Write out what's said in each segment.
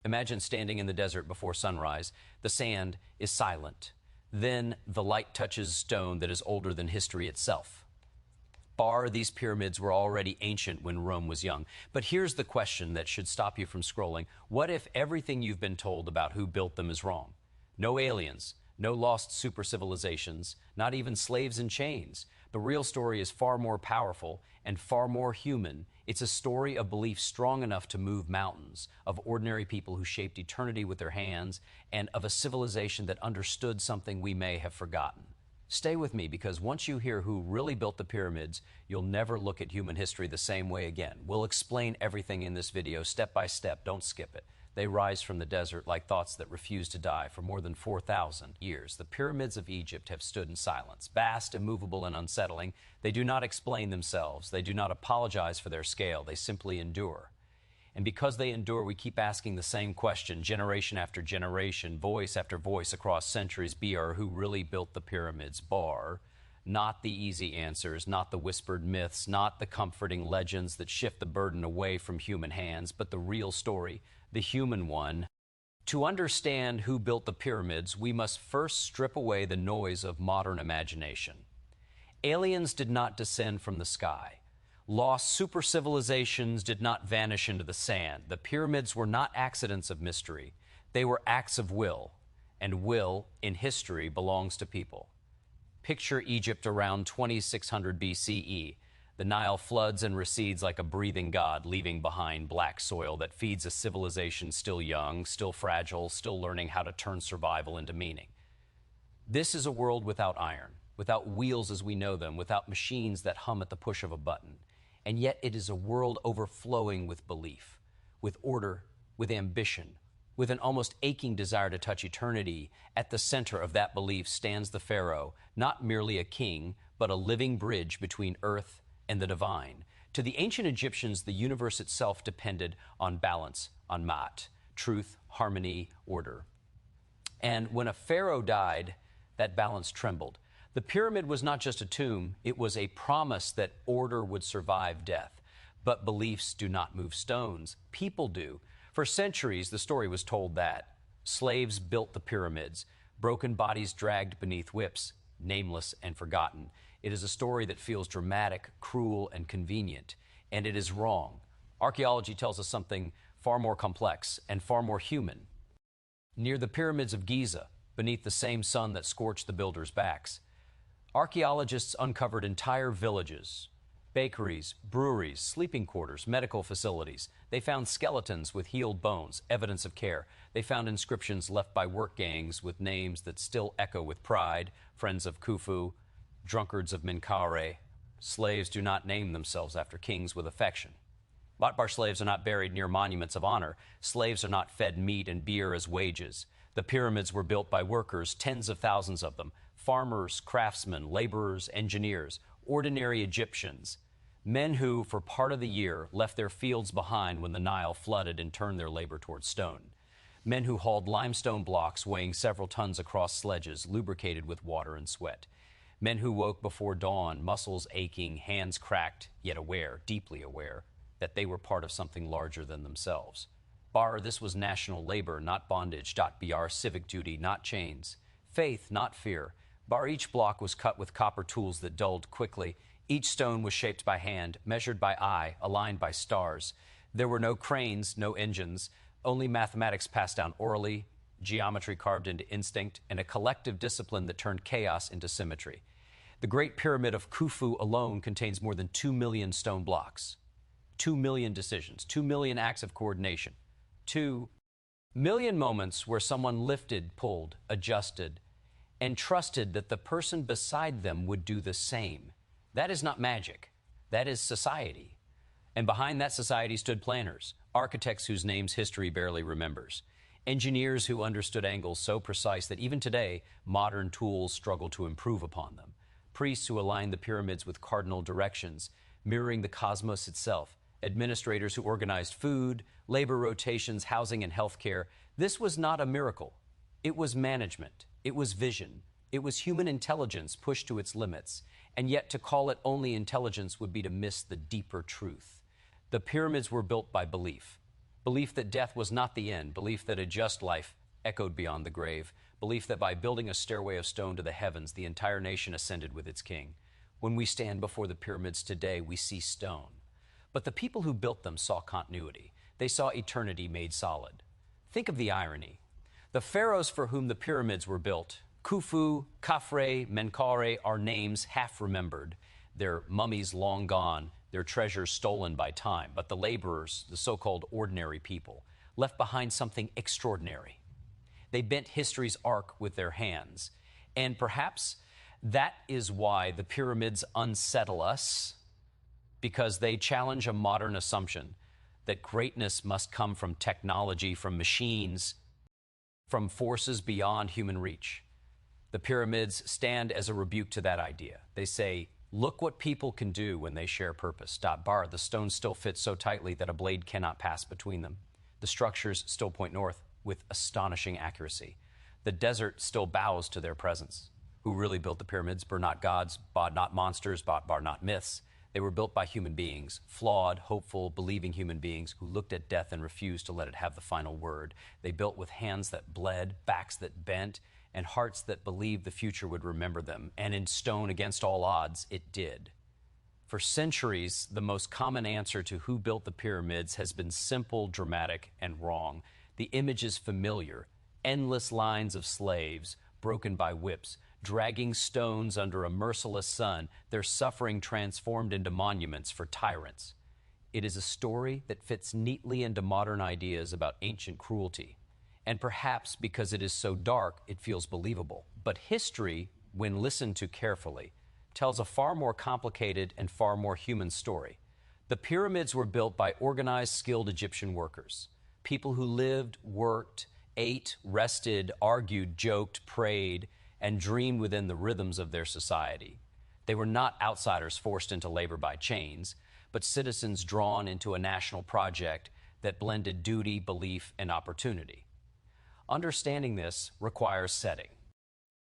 Imagine standing in the desert before sunrise. The sand is silent. Then the light touches stone that is older than history itself. These pyramids were already ancient when Rome was young. But here's the question that should stop you from scrolling. What if everything you've been told about who built them is wrong? No aliens, no lost super civilizations, not even slaves in chains. The real story is far more powerful and far more human. It's a story of belief strong enough to move mountains, of ordinary people who shaped eternity with their hands, and of a civilization that understood something we may have forgotten. Stay with me, because once you hear who really built the pyramids, you'll never look at human history the same way again. We'll explain everything in this video step by step. Don't skip it. They rise from the desert like thoughts that refuse to die. For more than 4,000 years, the pyramids of Egypt have stood in silence, vast, immovable, and unsettling. They do not explain themselves. They do not apologize for their scale. They simply endure. And because they endure, we keep asking the same question, generation after generation, voice after voice across centuries. Who really built the pyramids? Not the easy answers, not the whispered myths, not the comforting legends that shift the burden away from human hands, but the real story, the human one. To understand who built the pyramids, we must first strip away the noise of modern imagination. Aliens did not descend from the sky. Lost super civilizations did not vanish into the sand. The pyramids were not accidents of mystery. They were acts of will, and will in history belongs to people. Picture Egypt around 2600 BCE. The Nile floods and recedes like a breathing god, leaving behind black soil that feeds a civilization still young, still fragile, still learning how to turn survival into meaning. This is a world without iron, without wheels as we know them, without machines that hum at the push of a button. And yet it is a world overflowing with belief, with order, with ambition, with an almost aching desire to touch eternity. At the center of that belief stands the Pharaoh, not merely a king, but a living bridge between earth and the divine. To the ancient Egyptians, the universe itself depended on balance, on ma'at, truth, harmony, order. And when a pharaoh died, that balance trembled. The pyramid was not just a tomb, it was a promise that order would survive death. But beliefs do not move stones, people do. For centuries, the story was told that slaves built the pyramids, broken bodies dragged beneath whips, nameless and forgotten. It is a story that feels dramatic, cruel, and convenient, and it is wrong. Archaeology tells us something far more complex and far more human. Near the pyramids of Giza, beneath the same sun that scorched the builders' backs, archaeologists uncovered entire villages, bakeries, breweries, sleeping quarters, medical facilities. They found skeletons with healed bones, evidence of care. They found inscriptions left by work gangs with names that still echo with pride: friends of Khufu, drunkards of Menkaure. Slaves do not name themselves after kings with affection. Latbar slaves are not buried near monuments of honor. Slaves are not fed meat and beer as wages. The pyramids were built by workers, tens of thousands of them. Farmers, craftsmen, laborers, engineers, ordinary Egyptians, men who, for part of the year, left their fields behind when the Nile flooded and turned their labor toward stone. Men who hauled limestone blocks weighing several tons across sledges, lubricated with water and sweat. Men who woke before dawn, muscles aching, hands cracked, yet aware, deeply aware, that they were part of something larger than themselves. This was national labor, not bondage. Civic duty, not chains. Faith, not fear. Each block was cut with copper tools that dulled quickly. Each stone was shaped by hand, measured by eye, aligned by stars. There were no cranes, no engines, only mathematics passed down orally, geometry carved into instinct, and a collective discipline that turned chaos into symmetry. The Great Pyramid of Khufu alone contains more than 2 million stone blocks, 2 million decisions, 2 million acts of coordination, 2 million moments where someone lifted, pulled, adjusted, and trusted that the person beside them would do the same. That is not magic. That is society. And behind that society stood planners, architects whose names history barely remembers, engineers who understood angles so precise that even today, modern tools struggle to improve upon them, priests who aligned the pyramids with cardinal directions, mirroring the cosmos itself, administrators who organized food, labor rotations, housing, and healthcare. This was not a miracle. It was management. It was vision. It was human intelligence pushed to its limits. And yet to call it only intelligence would be to miss the deeper truth. The pyramids were built by belief. Belief that death was not the end, belief that a just life echoed beyond the grave, belief that by building a stairway of stone to the heavens, the entire nation ascended with its king. When we stand before the pyramids today, we see stone. But the people who built them saw continuity. They saw eternity made solid. Think of the irony. The pharaohs for whom the pyramids were built, Khufu, Khafre, Menkaure, are names half remembered. Their mummies long gone, their treasures stolen by time. But the laborers, the so-called ordinary people, left behind something extraordinary. They bent history's arc with their hands. And perhaps that is why the pyramids unsettle us, because they challenge a modern assumption that greatness must come from technology, from machines, from forces beyond human reach. The pyramids stand as a rebuke to that idea. They say, look what people can do when they share purpose. Bar, the stones still fit so tightly that a blade cannot pass between them. The structures still point north with astonishing accuracy. The desert still bows to their presence. Who really built the pyramids? Were not gods, bar not monsters, bar not myths. They were built by human beings, flawed, hopeful, believing human beings who looked at death and refused to let it have the final word. They built with hands that bled, backs that bent, and hearts that believed the future would remember them. And in stone, against all odds, it did. For centuries, the most common answer to who built the pyramids has been simple, dramatic, and wrong. The image is familiar. Endless lines of slaves, broken by whips, dragging stones under a merciless sun, their suffering transformed into monuments for tyrants. It is a story that fits neatly into modern ideas about ancient cruelty. And perhaps because it is so dark, it feels believable. But history, when listened to carefully, tells a far more complicated and far more human story. The pyramids were built by organized, skilled Egyptian workers, people who lived, worked, ate, rested, argued, joked, prayed, and dreamed within the rhythms of their society. They were not outsiders forced into labor by chains, but citizens drawn into a national project that blended duty, belief, and opportunity. Understanding this requires setting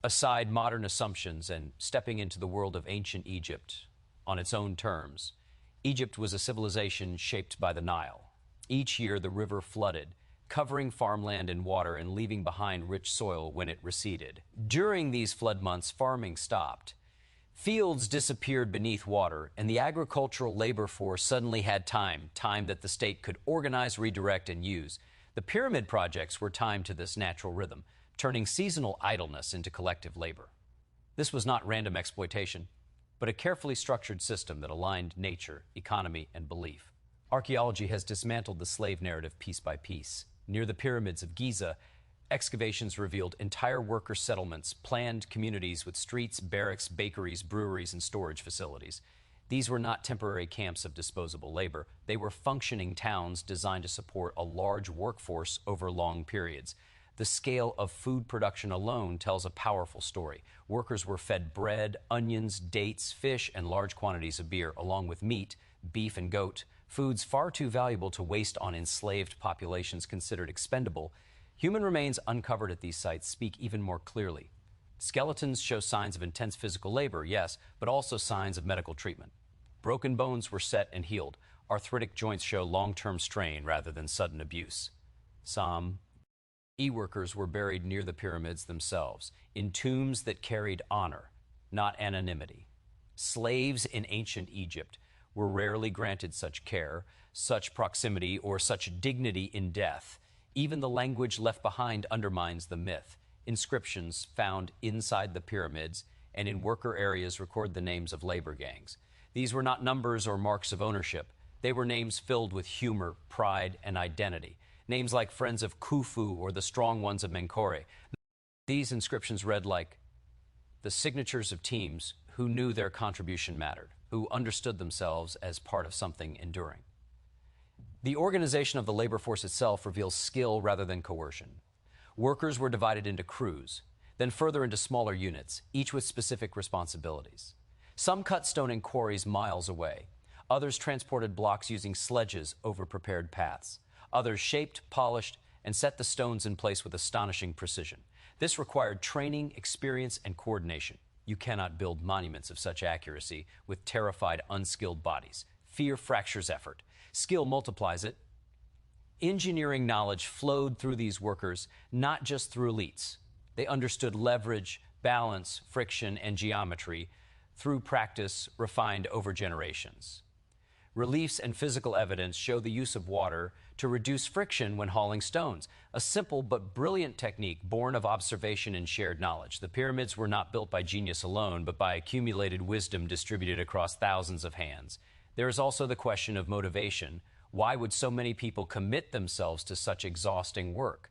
aside modern assumptions and stepping into the world of ancient Egypt on its own terms. Egypt was a civilization shaped by the Nile. Each year, the river flooded, covering farmland and water and leaving behind rich soil when it receded. During these flood months, farming stopped. Fields disappeared beneath water, and the agricultural labor force suddenly had time that the state could organize, redirect, and use. The pyramid projects were timed to this natural rhythm, turning seasonal idleness into collective labor. This was not random exploitation, but a carefully structured system that aligned nature, economy, and belief. Archaeology has dismantled the slave narrative piece by piece. Near the pyramids of Giza, excavations revealed entire worker settlements, planned communities with streets, barracks, bakeries, breweries, and storage facilities. These were not temporary camps of disposable labor. They were functioning towns designed to support a large workforce over long periods. The scale of food production alone tells a powerful story. Workers were fed bread, onions, dates, fish, and large quantities of beer, along with meat, beef, and goat, foods far too valuable to waste on enslaved populations considered expendable. Human remains uncovered at these sites speak even more clearly. Skeletons show signs of intense physical labor, yes, but also signs of medical treatment. Broken bones were set and healed. Arthritic joints show long-term strain rather than sudden abuse. Some workers were buried near the pyramids themselves, in tombs that carried honor, not anonymity. Slaves in ancient Egypt were rarely granted such care, such proximity, or such dignity in death. Even the language left behind undermines the myth. Inscriptions found inside the pyramids and in worker areas record the names of labor gangs. These were not numbers or marks of ownership. They were names filled with humor, pride, and identity. Names like Friends of Khufu or the Strong Ones of Menkaure. These inscriptions read like the signatures of teams who knew their contribution mattered, who understood themselves as part of something enduring. The organization of the labor force itself reveals skill rather than coercion. Workers were divided into crews, then further into smaller units, each with specific responsibilities. Some cut stone in quarries miles away. Others transported blocks using sledges over prepared paths. Others shaped, polished, and set the stones in place with astonishing precision. This required training, experience, and coordination. You cannot build monuments of such accuracy with terrified, unskilled bodies. Fear fractures effort. Skill multiplies it. Engineering knowledge flowed through these workers, not just through elites. They understood leverage, balance, friction, and geometry through practice refined over generations. Reliefs and physical evidence show the use of water to reduce friction when hauling stones, a simple but brilliant technique born of observation and shared knowledge. The pyramids were not built by genius alone, but by accumulated wisdom distributed across thousands of hands. There is also the question of motivation. Why would so many people commit themselves to such exhausting work?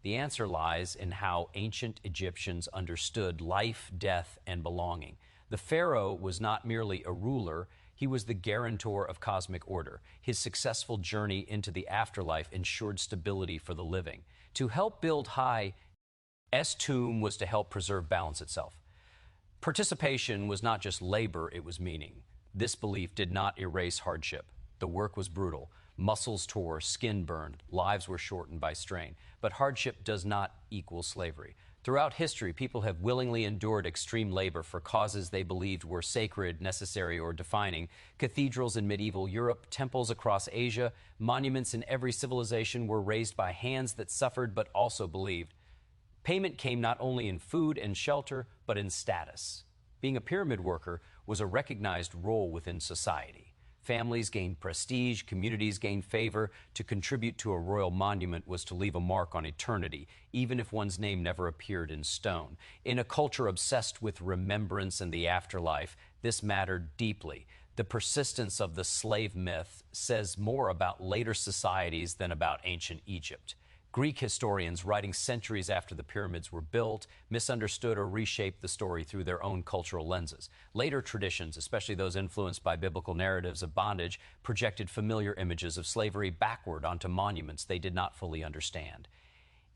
The answer lies in how ancient Egyptians understood life, death, and belonging. The pharaoh was not merely a ruler, he was the guarantor of cosmic order. His successful journey into the afterlife ensured stability for the living. To help build his tomb was to help preserve balance itself. Participation was not just labor, it was meaning. This belief did not erase hardship. The work was brutal. Muscles tore, skin burned, lives were shortened by strain. But hardship does not equal slavery. Throughout history, people have willingly endured extreme labor for causes they believed were sacred, necessary, or defining. Cathedrals in medieval Europe, temples across Asia, monuments in every civilization were raised by hands that suffered but also believed. Payment came not only in food and shelter, but in status. Being a pyramid worker was a recognized role within society. Families gained prestige, communities gained favor. To contribute to a royal monument was to leave a mark on eternity, even if one's name never appeared in stone. In a culture obsessed with remembrance and the afterlife, this mattered deeply. The persistence of the slave myth says more about later societies than about ancient Egypt. Greek historians, writing centuries after the pyramids were built, misunderstood or reshaped the story through their own cultural lenses. Later traditions, especially those influenced by biblical narratives of bondage, projected familiar images of slavery backward onto monuments they did not fully understand.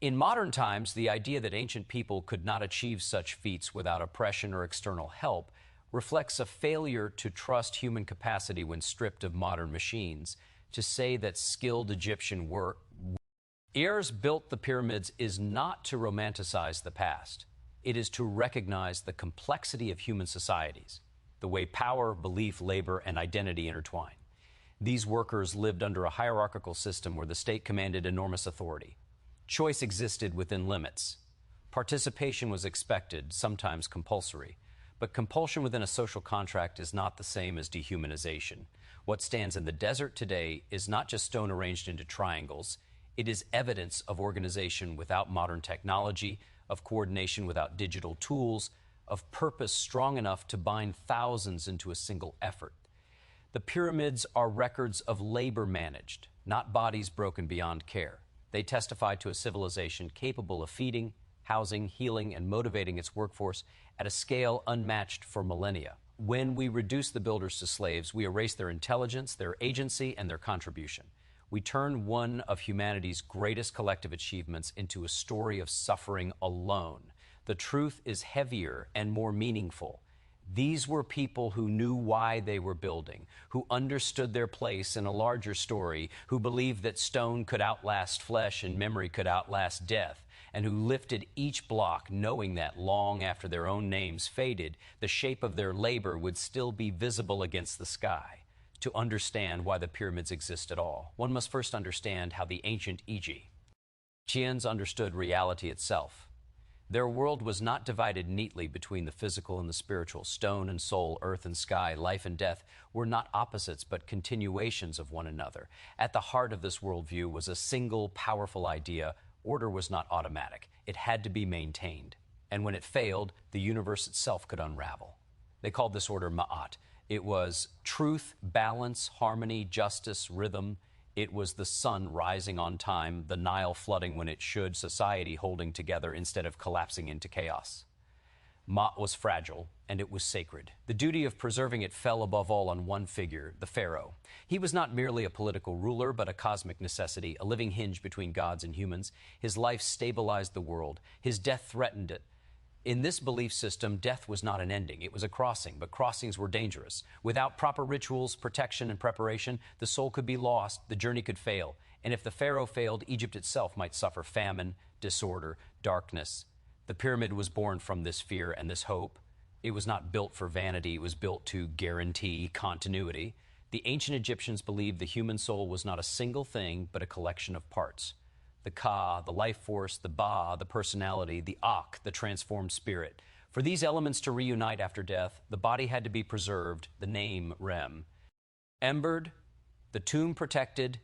In modern times, the idea that ancient people could not achieve such feats without oppression or external help reflects a failure to trust human capacity when stripped of modern machines. To say that skilled Egyptian work built the pyramids is not to romanticize the past. It is to recognize the complexity of human societies, the way power, belief, labor, and identity intertwine. These workers lived under a hierarchical system where the state commanded enormous authority. Choice existed within limits. Participation was expected, sometimes compulsory. But compulsion within a social contract is not the same as dehumanization. What stands in the desert today is not just stone arranged into triangles. It is evidence of organization without modern technology, of coordination without digital tools, of purpose strong enough to bind thousands into a single effort. The pyramids are records of labor managed, not bodies broken beyond care. They testify to a civilization capable of feeding, housing, healing, and motivating its workforce at a scale unmatched for millennia. When we reduce the builders to slaves, we erase their intelligence, their agency, and their contribution. We turn one of humanity's greatest collective achievements into a story of suffering alone. The truth is heavier and more meaningful. These were people who knew why they were building, who understood their place in a larger story, who believed that stone could outlast flesh and memory could outlast death, and who lifted each block knowing that long after their own names faded, the shape of their labor would still be visible against the sky. To understand why the pyramids exist at all, one must first understand how the ancient Egyptians understood reality itself. Their world was not divided neatly between the physical and the spiritual. Stone and soul, earth and sky, life and death were not opposites but continuations of one another. At the heart of this worldview was a single powerful idea: order was not automatic. It had to be maintained. And when it failed, the universe itself could unravel. They called this order Ma'at. It was truth, balance, harmony, justice, rhythm. It was the sun rising on time, the Nile flooding when it should, society holding together instead of collapsing into chaos. Ma'at was fragile, and it was sacred. The duty of preserving it fell above all on one figure, the Pharaoh. He was not merely a political ruler, but a cosmic necessity, a living hinge between gods and humans. His life stabilized the world. His death threatened it. In this belief system, death was not an ending. It was a crossing, but crossings were dangerous. Without proper rituals, protection, and preparation, the soul could be lost, the journey could fail. And if the Pharaoh failed, Egypt itself might suffer famine, disorder, darkness. The pyramid was born from this fear and this hope. It was not built for vanity. It was built to guarantee continuity. The ancient Egyptians believed the human soul was not a single thing, but a collection of parts. The Ka, the life force, the Ba, the personality, the Ak, the transformed spirit. For these elements to reunite after death, the body had to be preserved, the name Rem. Embered, the tomb protected,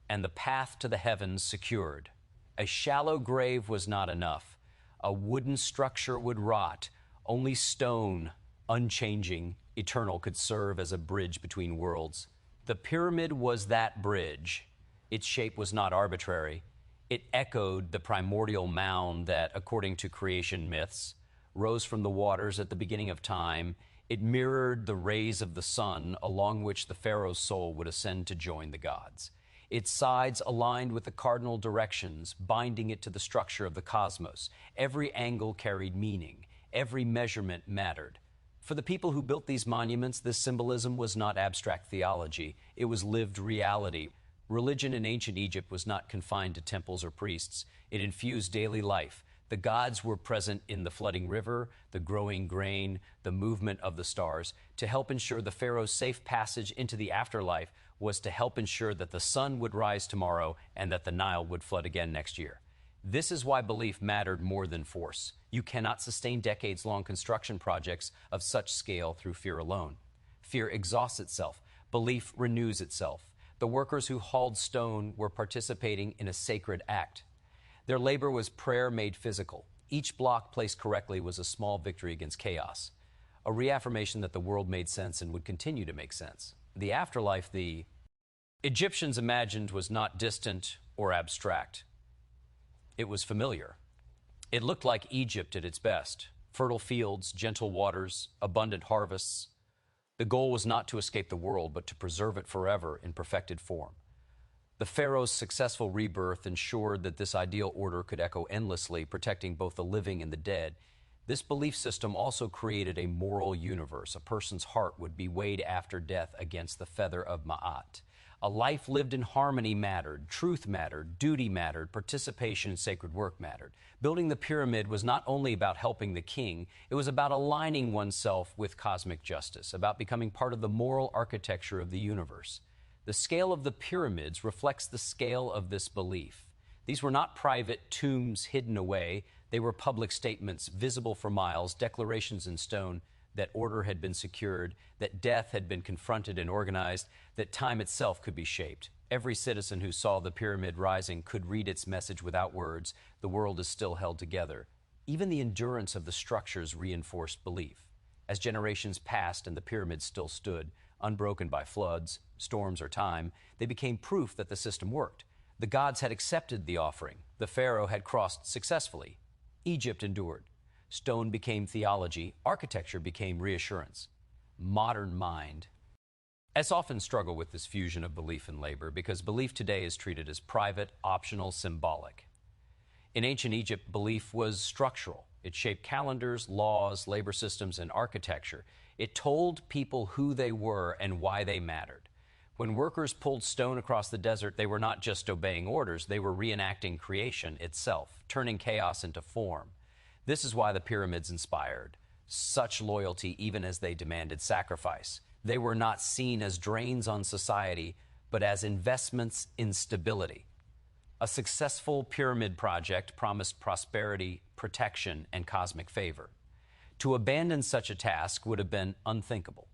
and the path to the heavens secured. A shallow grave was not enough. A wooden structure would rot. Only stone, unchanging, eternal, could serve as a bridge between worlds. The pyramid was that bridge. Its shape was not arbitrary. It echoed the primordial mound that, according to creation myths, rose from the waters at the beginning of time. It mirrored the rays of the sun, along which the Pharaoh's soul would ascend to join the gods. Its sides aligned with the cardinal directions, binding it to the structure of the cosmos. Every angle carried meaning. Every measurement mattered. For the people who built these monuments, this symbolism was not abstract theology. It was lived reality. Religion in ancient Egypt was not confined to temples or priests. It infused daily life. The gods were present in the flooding river, the growing grain, the movement of the stars. To help ensure the Pharaoh's safe passage into the afterlife was to help ensure that the sun would rise tomorrow and that the Nile would flood again next year. This is why belief mattered more than force. You cannot sustain decades-long construction projects of such scale through fear alone. Fear exhausts itself. Belief renews itself. The workers who hauled stone were participating in a sacred act. Their labor was prayer made physical. Each block placed correctly was a small victory against chaos, a reaffirmation that the world made sense and would continue to make sense. The afterlife the Egyptians imagined was not distant or abstract. It was familiar. It looked like Egypt at its best: fertile fields, gentle waters, abundant harvests. The goal was not to escape the world, but to preserve it forever in perfected form. The Pharaoh's successful rebirth ensured that this ideal order could echo endlessly, protecting both the living and the dead. This belief system also created a moral universe. A person's heart would be weighed after death against the feather of Ma'at. A life lived in harmony mattered, truth mattered, duty mattered, participation in sacred work mattered. Building the pyramid was not only about helping the king, it was about aligning oneself with cosmic justice, about becoming part of the moral architecture of the universe. The scale of the pyramids reflects the scale of this belief. These were not private tombs hidden away. They were public statements, visible for miles, declarations in stone that order had been secured, that death had been confronted and organized, that time itself could be shaped. Every citizen who saw the pyramid rising could read its message without words. The world is still held together. Even the endurance of the structures reinforced belief. As generations passed and the pyramids still stood, unbroken by floods, storms, or time, they became proof that the system worked. The gods had accepted the offering. The Pharaoh had crossed successfully. Egypt endured. Stone became theology. Architecture became reassurance. Modern mind has often struggled with this fusion of belief and labor because belief today is treated as private, optional, symbolic. In ancient Egypt, belief was structural. It shaped calendars, laws, labor systems, and architecture. It told people who they were and why they mattered. When workers pulled stone across the desert, they were not just obeying orders, they were reenacting creation itself, turning chaos into form. This is why the pyramids inspired such loyalty even as they demanded sacrifice. They were not seen as drains on society, but as investments in stability. A successful pyramid project promised prosperity, protection, and cosmic favor. To abandon such a task would have been unthinkable,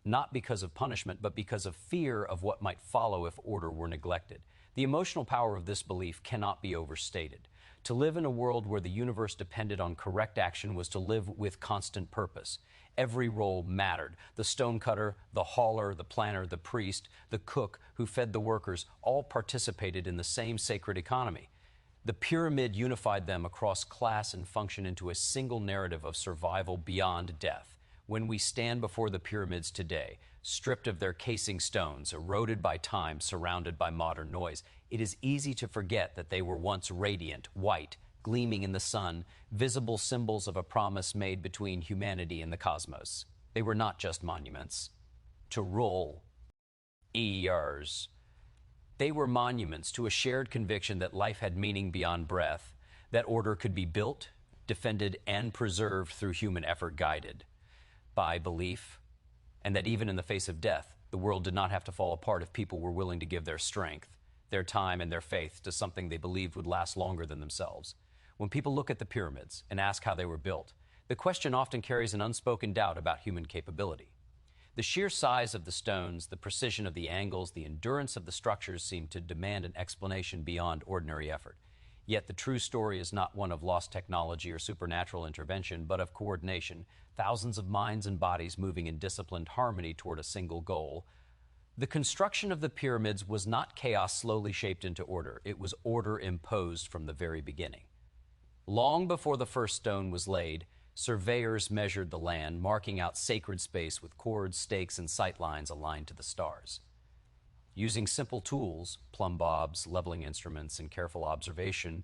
not because of punishment, but because of fear of what might follow if order were neglected. The emotional power of this belief cannot be overstated. To live in a world where the universe depended on correct action was to live with constant purpose. Every role mattered. The stonecutter, the hauler, the planner, the priest, the cook who fed the workers all participated in the same sacred economy. The pyramid unified them across class and function into a single narrative of survival beyond death. When we stand before the pyramids today, stripped of their casing stones, eroded by time, surrounded by modern noise, it is easy to forget that they were once radiant, white, gleaming in the sun, visible symbols of a promise made between humanity and the cosmos. They were not just monuments to rule years. They were monuments to a shared conviction that life had meaning beyond breath, that order could be built, defended, and preserved through human effort guided by belief, and that even in the face of death, The world did not have to fall apart if people were willing to give their strength, their time, and their faith to something they believed would last longer than themselves. When people look at the pyramids and ask how they were built, the question often carries an unspoken doubt about human capability. The sheer size of the stones, the precision of the angles, the endurance of the structures seem to demand an explanation beyond ordinary effort. Yet the true story is not one of lost technology or supernatural intervention, but of coordination, thousands of minds and bodies moving in disciplined harmony toward a single goal. The construction of the pyramids was not chaos slowly shaped into order. It was order imposed from the very beginning. Long before the first stone was laid, surveyors measured the land, marking out sacred space with cords, stakes, and sight lines aligned to the stars. Using simple tools, plumb bobs, leveling instruments, and careful observation,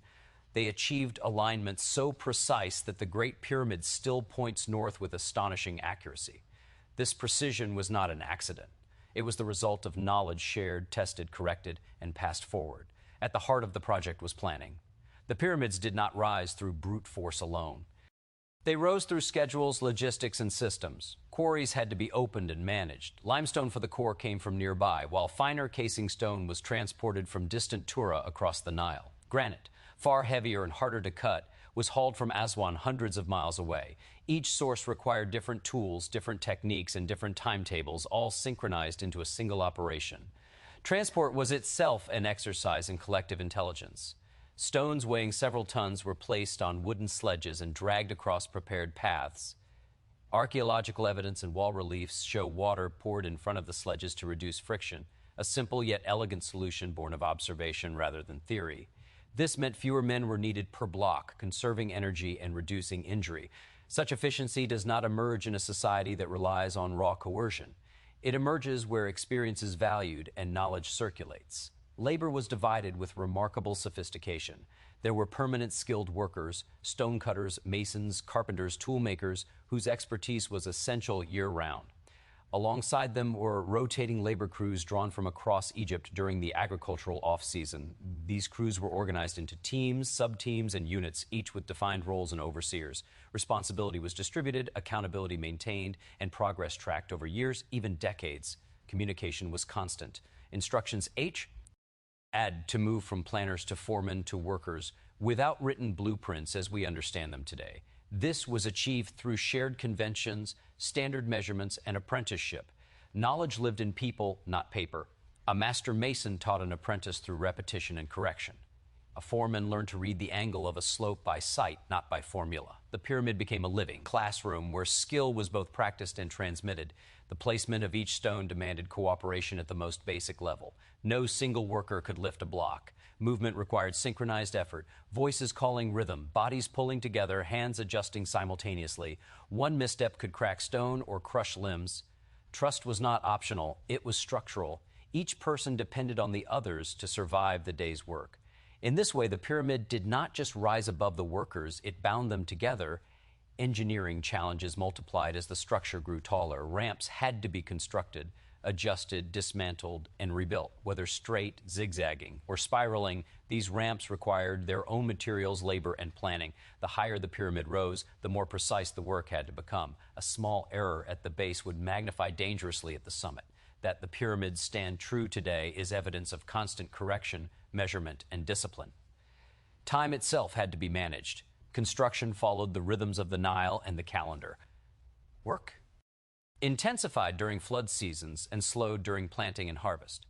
they achieved alignment so precise that the Great Pyramid still points north with astonishing accuracy. This precision was not an accident. It was the result of knowledge shared, tested, corrected, and passed forward. At the heart of the project was planning. The pyramids did not rise through brute force alone. They rose through schedules, logistics, and systems. Quarries had to be opened and managed. Limestone for the core came from nearby, while finer casing stone was transported from distant Tura across the Nile. Granite, far heavier and harder to cut, was hauled from Aswan hundreds of miles away. Each source required different tools, different techniques, and different timetables, all synchronized into a single operation. Transport was itself an exercise in collective intelligence. Stones weighing several tons were placed on wooden sledges and dragged across prepared paths. Archaeological evidence and wall reliefs show water poured in front of the sledges to reduce friction, a simple yet elegant solution born of observation rather than theory. This meant fewer men were needed per block, conserving energy and reducing injury. Such efficiency does not emerge in a society that relies on raw coercion. It emerges where experience is valued and knowledge circulates. Labor was divided with remarkable sophistication. There were permanent skilled workers, stonecutters, masons, carpenters, toolmakers, whose expertise was essential year-round. Alongside them were rotating labor crews drawn from across Egypt during the agricultural off-season. These crews were organized into teams, sub-teams, and units, each with defined roles and overseers. Responsibility was distributed, accountability maintained, and progress tracked over years, even decades. Communication was constant. Instructions H had to move from planners to foremen to workers without written blueprints as we understand them today. This was achieved through shared conventions, standard measurements, and apprenticeship. Knowledge lived in people, not paper. A master mason taught an apprentice through repetition and correction. A foreman learned to read the angle of a slope by sight, not by formula. The pyramid became a living classroom where skill was both practiced and transmitted. The placement of each stone demanded cooperation at the most basic level. No single worker could lift a block. Movement required synchronized effort, voices calling rhythm, bodies pulling together, hands adjusting simultaneously. One misstep could crack stone or crush limbs. Trust was not optional, it was structural. Each person depended on the others to survive the day's work. In this way, the pyramid did not just rise above the workers, it bound them together. Engineering challenges multiplied as the structure grew taller. Ramps had to be constructed, adjusted, dismantled, and rebuilt. Whether straight, zigzagging, or spiraling, these ramps required their own materials, labor, and planning. The higher the pyramid rose, the more precise the work had to become. A small error at the base would magnify dangerously at the summit. That the pyramids stand true today is evidence of constant correction, measurement, and discipline. Time itself had to be managed. Construction followed the rhythms of the Nile and the calendar. Work intensified during flood seasons and slowed during planting and harvest.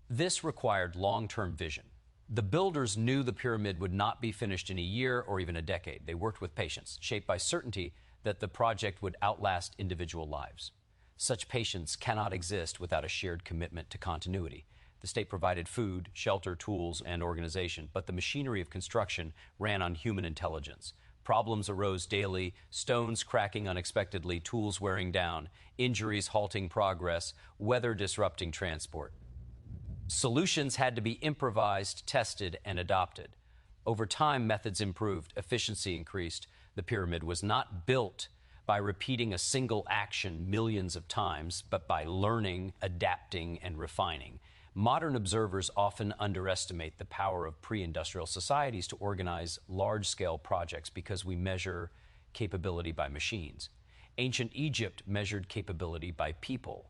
This required long-term vision. The builders knew the pyramid would not be finished in a year or even a decade. They worked with patience, shaped by certainty that the project would outlast individual lives. Such patience cannot exist without a shared commitment to continuity. The state provided food, shelter, tools, and organization, but the machinery of construction ran on human intelligence. Problems arose daily, stones cracking unexpectedly, tools wearing down, injuries halting progress, weather disrupting transport. Solutions had to be improvised, tested, and adopted. Over time, methods improved, efficiency increased. The pyramid was not built by repeating a single action millions of times, but by learning, adapting, and refining. Modern observers often underestimate the power of pre-industrial societies to organize large-scale projects because we measure capability by machines. Ancient Egypt measured capability by people.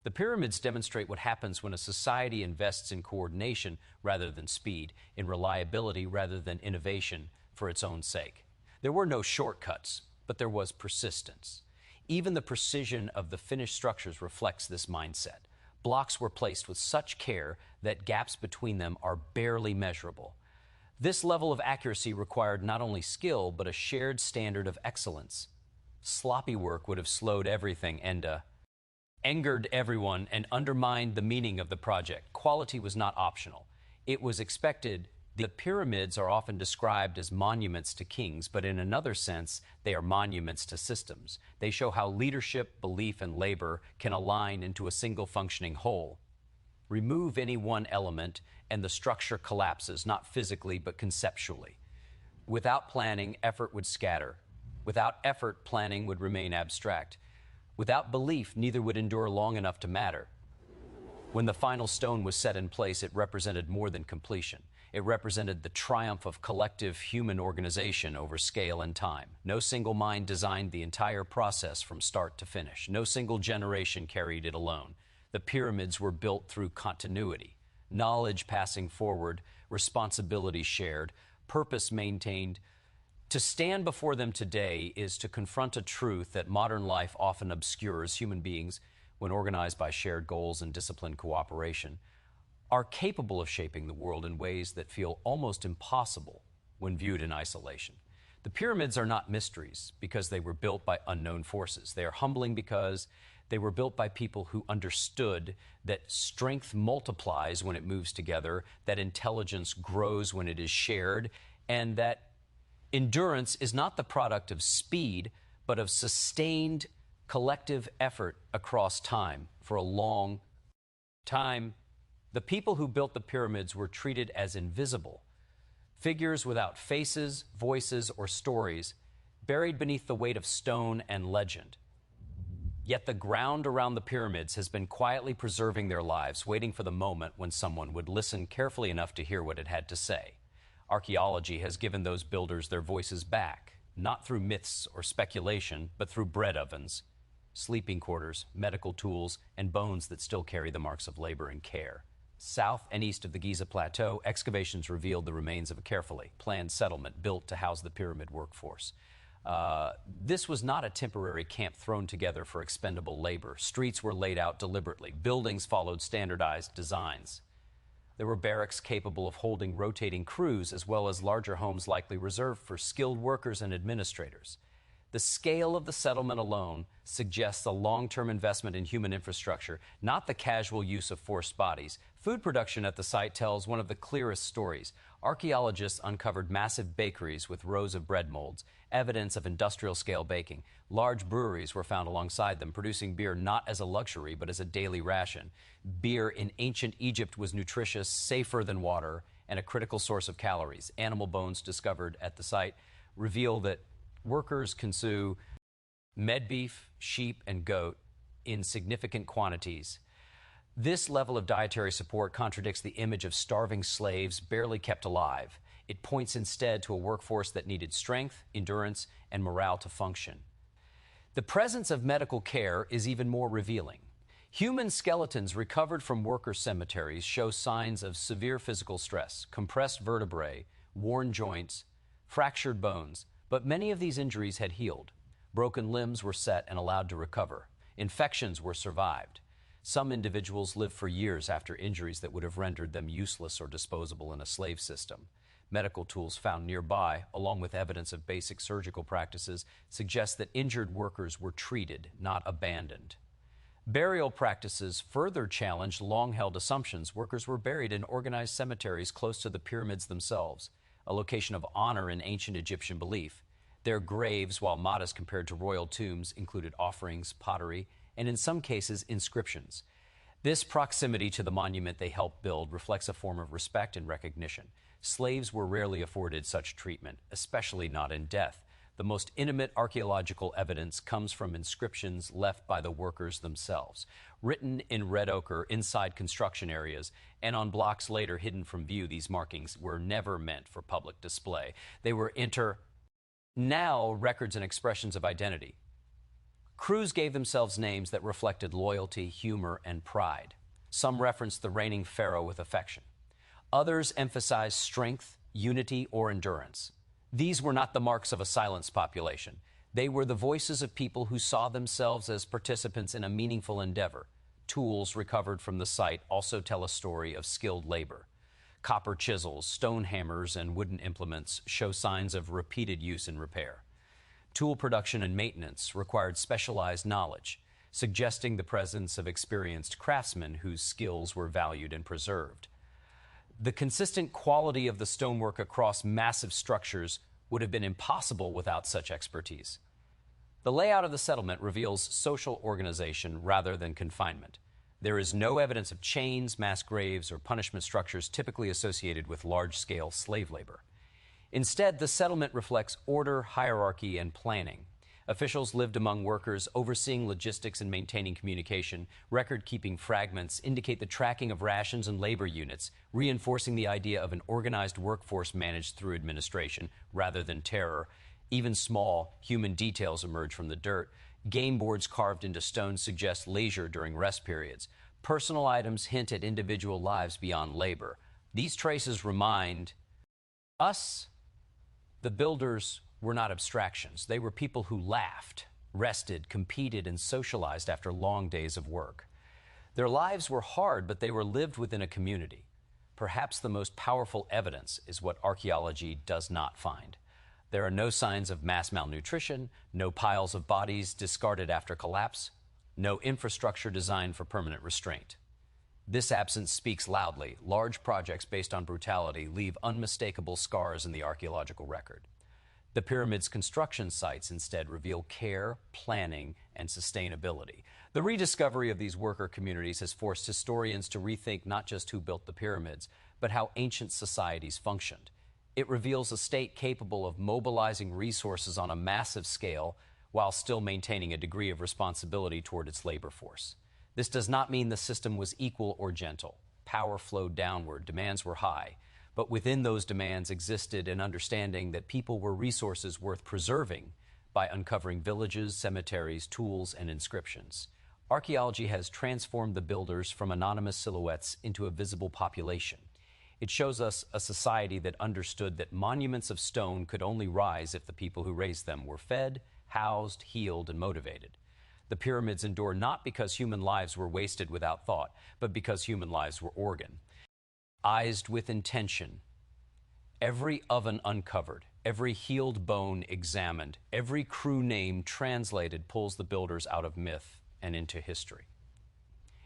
The pyramids demonstrate what happens when a society invests in coordination rather than speed, in reliability rather than innovation for its own sake. There were no shortcuts, but there was persistence. Even the precision of the finished structures reflects this mindset. Blocks were placed with such care that gaps between them are barely measurable. This level of accuracy required not only skill, but a shared standard of excellence. Sloppy work would have slowed everything and angered everyone and undermined the meaning of the project. Quality was not optional. It was expected. The pyramids are often described as monuments to kings, but in another sense, they are monuments to systems. They show how leadership, belief, and labor can align into a single functioning whole. Remove any one element, and the structure collapses, not physically, but conceptually. Without planning, effort would scatter. Without effort, planning would remain abstract. Without belief, neither would endure long enough to matter. When the final stone was set in place, it represented more than completion. It represented the triumph of collective human organization over scale and time. No single mind designed the entire process from start to finish. No single generation carried it alone. The pyramids were built through continuity, knowledge passing forward, responsibility shared, purpose maintained. To stand before them today is to confront a truth that modern life often obscures. Human beings, when organized by shared goals and disciplined cooperation, are capable of shaping the world in ways that feel almost impossible when viewed in isolation. The pyramids are not mysteries because they were built by unknown forces. They are humbling because they were built by people who understood that strength multiplies when it moves together, that intelligence grows when it is shared, and that endurance is not the product of speed, but of sustained collective effort across time. For a long time, the people who built the pyramids were treated as invisible, figures without faces, voices, or stories, buried beneath the weight of stone and legend. Yet the ground around the pyramids has been quietly preserving their lives, waiting for the moment when someone would listen carefully enough to hear what it had to say. Archaeology has given those builders their voices back, not through myths or speculation, but through bread ovens, sleeping quarters, medical tools, and bones that still carry the marks of labor and care. South and east of the Giza Plateau, excavations revealed the remains of a carefully planned settlement built to house the pyramid workforce. This was not a temporary camp thrown together for expendable labor. Streets were laid out deliberately. Buildings followed standardized designs. There were barracks capable of holding rotating crews, as well as larger homes likely reserved for skilled workers and administrators. The scale of the settlement alone suggests a long-term investment in human infrastructure, not the casual use of forced bodies. Food production at the site tells one of the clearest stories. Archaeologists uncovered massive bakeries with rows of bread molds, evidence of industrial-scale baking. Large breweries were found alongside them, producing beer not as a luxury, but as a daily ration. Beer in ancient Egypt was nutritious, safer than water, and a critical source of calories. Animal bones discovered at the site reveal that workers consume med beef, sheep, and goat in significant quantities. This level of dietary support contradicts the image of starving slaves barely kept alive. It points instead to a workforce that needed strength, endurance, and morale to function. The presence of medical care is even more revealing. Human skeletons recovered from worker cemeteries show signs of severe physical stress, compressed vertebrae, worn joints, fractured bones, but many of these injuries had healed. Broken limbs were set and allowed to recover. Infections were survived. Some individuals lived for years after injuries that would have rendered them useless or disposable in a slave system. Medical tools found nearby, along with evidence of basic surgical practices, suggest that injured workers were treated, not abandoned. Burial practices further challenged long-held assumptions. Workers were buried in organized cemeteries close to the pyramids themselves, a location of honor in ancient Egyptian belief. Their graves, while modest compared to royal tombs, included offerings, pottery, and in some cases, inscriptions. This proximity to the monument they helped build reflects a form of respect and recognition. Slaves were rarely afforded such treatment, especially not in death. The most intimate archaeological evidence comes from inscriptions left by the workers themselves, written in red ochre inside construction areas, and on blocks later hidden from view. These markings were never meant for public display. They were now records and expressions of identity. Crews gave themselves names that reflected loyalty, humor, and pride. Some referenced the reigning pharaoh with affection. Others emphasized strength, unity, or endurance. These were not the marks of a silenced population. They were the voices of people who saw themselves as participants in a meaningful endeavor. Tools recovered from the site also tell a story of skilled labor. Copper chisels, stone hammers, and wooden implements show signs of repeated use and repair. Tool production and maintenance required specialized knowledge, suggesting the presence of experienced craftsmen whose skills were valued and preserved. The consistent quality of the stonework across massive structures would have been impossible without such expertise. The layout of the settlement reveals social organization rather than confinement. There is no evidence of chains, mass graves, or punishment structures typically associated with large-scale slave labor. Instead, the settlement reflects order, hierarchy, and planning. Officials lived among workers, overseeing logistics and maintaining communication. Record-keeping fragments indicate the tracking of rations and labor units, reinforcing the idea of an organized workforce managed through administration rather than terror. Even small human details emerge from the dirt. Game boards carved into stone suggest leisure during rest periods. Personal items hint at individual lives beyond labor. These traces remind us the builders were not abstractions. They were people who laughed, rested, competed, and socialized after long days of work. Their lives were hard, but they were lived within a community. Perhaps the most powerful evidence is what archaeology does not find. There are no signs of mass malnutrition, no piles of bodies discarded after collapse, no infrastructure designed for permanent restraint. This absence speaks loudly. Large projects based on brutality leave unmistakable scars in the archaeological record. The pyramid's construction sites instead reveal care, planning, and sustainability. The rediscovery of these worker communities has forced historians to rethink not just who built the pyramids, but how ancient societies functioned. It reveals a state capable of mobilizing resources on a massive scale while still maintaining a degree of responsibility toward its labor force. This does not mean the system was equal or gentle. Power flowed downward, demands were high, but within those demands existed an understanding that people were resources worth preserving by uncovering villages, cemeteries, tools, and inscriptions. Archaeology has transformed the builders from anonymous silhouettes into a visible population. It shows us a society that understood that monuments of stone could only rise if the people who raised them were fed, housed, healed, and motivated. The pyramids endure not because human lives were wasted without thought, but because human lives were organized with intention. Every oven uncovered, every healed bone examined, every crew name translated pulls the builders out of myth and into history.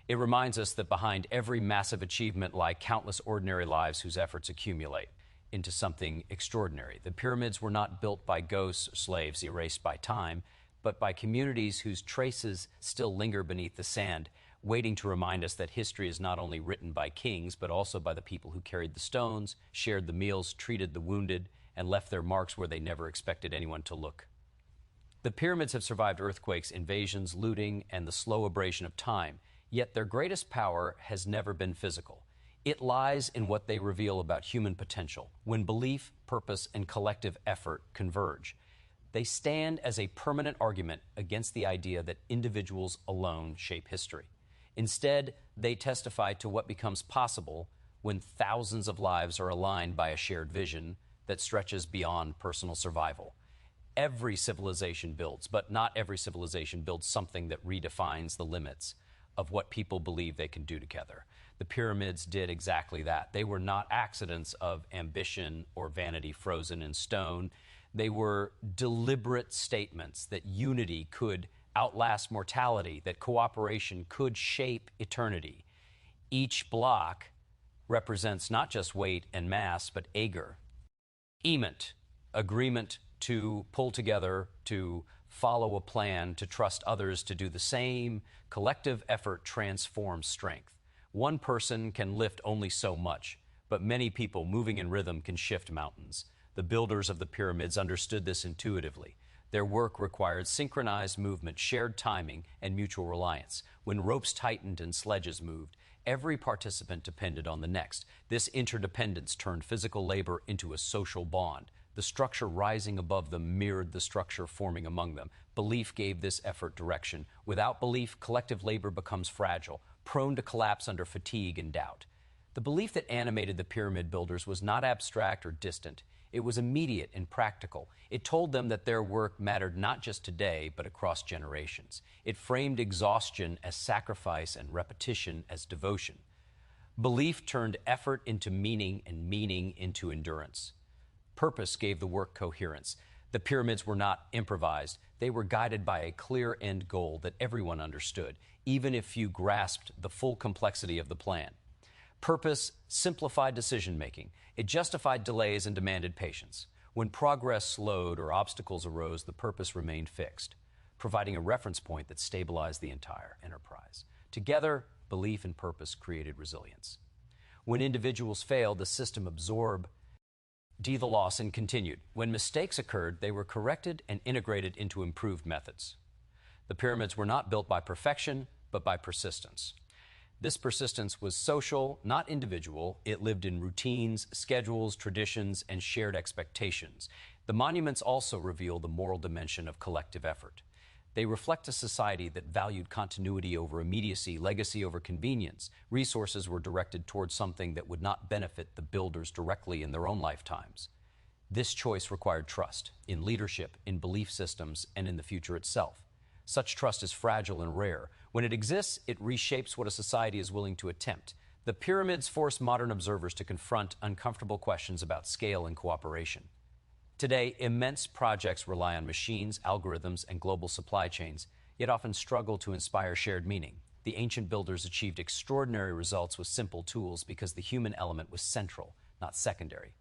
It reminds us that behind every massive achievement lie countless ordinary lives whose efforts accumulate into something extraordinary. The pyramids were not built by ghosts or slaves erased by time, but by communities whose traces still linger beneath the sand, waiting to remind us that history is not only written by kings, but also by the people who carried the stones, shared the meals, treated the wounded, and left their marks where they never expected anyone to look. The pyramids have survived earthquakes, invasions, looting, and the slow abrasion of time. Yet their greatest power has never been physical. It lies in what they reveal about human potential, when belief, purpose, and collective effort converge. They stand as a permanent argument against the idea that individuals alone shape history. Instead, they testify to what becomes possible when thousands of lives are aligned by a shared vision that stretches beyond personal survival. Every civilization builds, but not every civilization builds something that redefines the limits of what people believe they can do together. The pyramids did exactly that. They were not accidents of ambition or vanity frozen in stone. They were deliberate statements that unity could outlast mortality, that cooperation could shape eternity. Each block represents not just weight and mass, but ager, agreement to pull together, to follow a plan, to trust others to do the same. Collective effort transforms strength. One person can lift only so much, but many people moving in rhythm can shift mountains. The builders of the pyramids understood this intuitively. Their work required synchronized movement, shared timing, and mutual reliance. When ropes tightened and sledges moved, every participant depended on the next. This interdependence turned physical labor into a social bond. The structure rising above them mirrored the structure forming among them. Belief gave this effort direction. Without belief, collective labor becomes fragile, prone to collapse under fatigue and doubt. The belief that animated the pyramid builders was not abstract or distant. It was immediate and practical. It told them that their work mattered not just today, but across generations. It framed exhaustion as sacrifice and repetition as devotion. Belief turned effort into meaning and meaning into endurance. Purpose gave the work coherence. The pyramids were not improvised. They were guided by a clear end goal that everyone understood, even if few grasped the full complexity of the plan. Purpose simplified decision-making. It justified delays and demanded patience. When progress slowed or obstacles arose, the purpose remained fixed, providing a reference point that stabilized the entire enterprise. Together, belief and purpose created resilience. When individuals failed, the system absorbed the loss and continued. When mistakes occurred, they were corrected and integrated into improved methods. The pyramids were not built by perfection, but by persistence. This persistence was social, not individual. It lived in routines, schedules, traditions, and shared expectations. The monuments also reveal the moral dimension of collective effort. They reflect a society that valued continuity over immediacy, legacy over convenience. Resources were directed towards something that would not benefit the builders directly in their own lifetimes. This choice required trust in leadership, in belief systems, and in the future itself. Such trust is fragile and rare. When it exists, it reshapes what a society is willing to attempt. The pyramids force modern observers to confront uncomfortable questions about scale and cooperation. Today, immense projects rely on machines, algorithms, and global supply chains, yet often struggle to inspire shared meaning. The ancient builders achieved extraordinary results with simple tools because the human element was central, not secondary.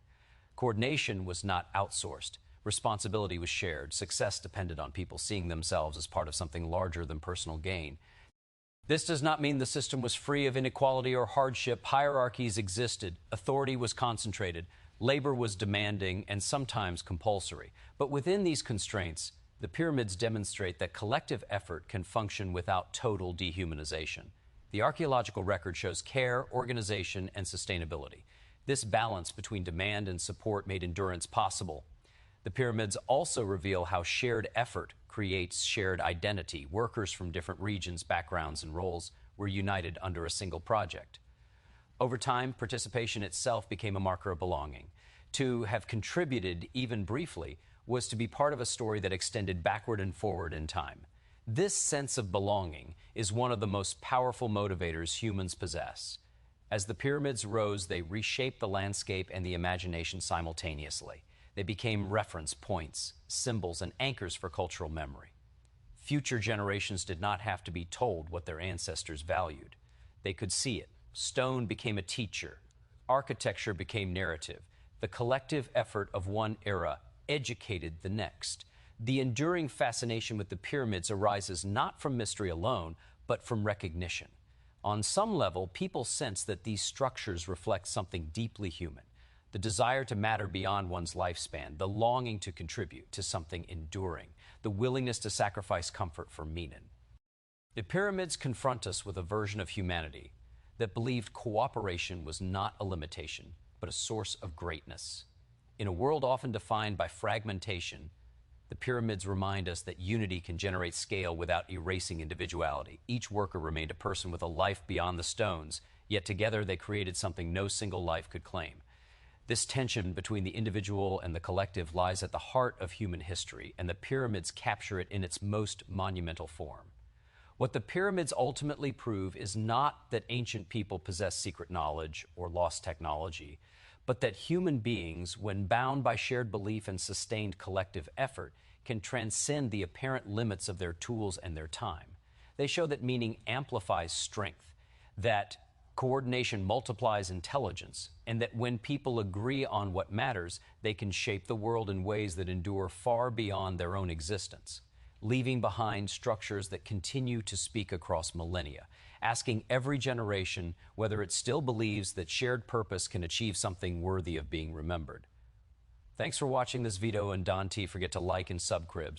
Coordination was not outsourced. Responsibility was shared. Success depended on people seeing themselves as part of something larger than personal gain. This does not mean the system was free of inequality or hardship. Hierarchies existed. Authority was concentrated. Labor was demanding and sometimes compulsory. But within these constraints, the pyramids demonstrate that collective effort can function without total dehumanization. The archaeological record shows care, organization, and sustainability. This balance between demand and support made endurance possible. The pyramids also reveal how shared effort creates shared identity. Workers from different regions, backgrounds, and roles were united under a single project. Over time, participation itself became a marker of belonging. To have contributed, even briefly, was to be part of a story that extended backward and forward in time. This sense of belonging is one of the most powerful motivators humans possess. As the pyramids rose, they reshaped the landscape and the imagination simultaneously. They became reference points, symbols, and anchors for cultural memory. Future generations did not have to be told what their ancestors valued. They could see it. Stone became a teacher. Architecture became narrative. The collective effort of one era educated the next. The enduring fascination with the pyramids arises not from mystery alone, but from recognition. On some level, people sense that these structures reflect something deeply human. The desire to matter beyond one's lifespan, the longing to contribute to something enduring, the willingness to sacrifice comfort for meaning. The pyramids confront us with a version of humanity that believed cooperation was not a limitation, but a source of greatness. In a world often defined by fragmentation, the pyramids remind us that unity can generate scale without erasing individuality. Each worker remained a person with a life beyond the stones, yet together they created something no single life could claim. This tension between the individual and the collective lies at the heart of human history, and the pyramids capture it in its most monumental form. What the pyramids ultimately prove is not that ancient people possess secret knowledge or lost technology, but that human beings, when bound by shared belief and sustained collective effort, can transcend the apparent limits of their tools and their time. They show that meaning amplifies strength, that coordination multiplies intelligence, and that when people agree on what matters, they can shape the world in ways that endure far beyond their own existence, leaving behind structures that continue to speak across millennia, asking every generation whether it still believes that shared purpose can achieve something worthy of being remembered. Thanks for watching this video, and don't forget to like and subscribe.